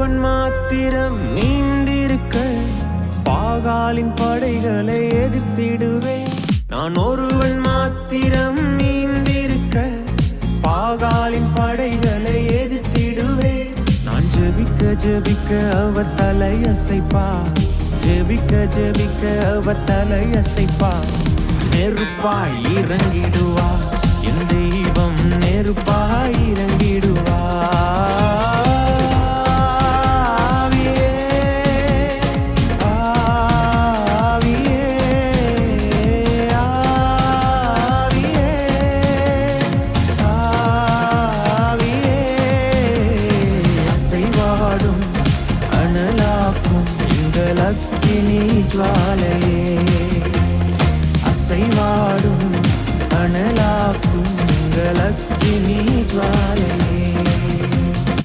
ஒருவன் மாத்திரம் நீந்திருக்க பாகாலின் படைகளை எதிர்த்திடுவேன். நான் ஒருவன் மாத்திரம் நீந்திருக்க பாகாலின் படைகளை எதிர்த்திடுவேன். நான் ஜெபிக்க ஜெபிக்க அவர் தலையசைப்பா, ஜெபிக்க ஜெபிக்க அவர் தலையசைப்பா. நெருப்பாய் இறங்கிடுவா என் தெய்வம், நெருப்பாய் இறங்கிடுவா. அக்கினி ஜுவாலையே அசைவாடும் அனலாக்கும் அக்கினி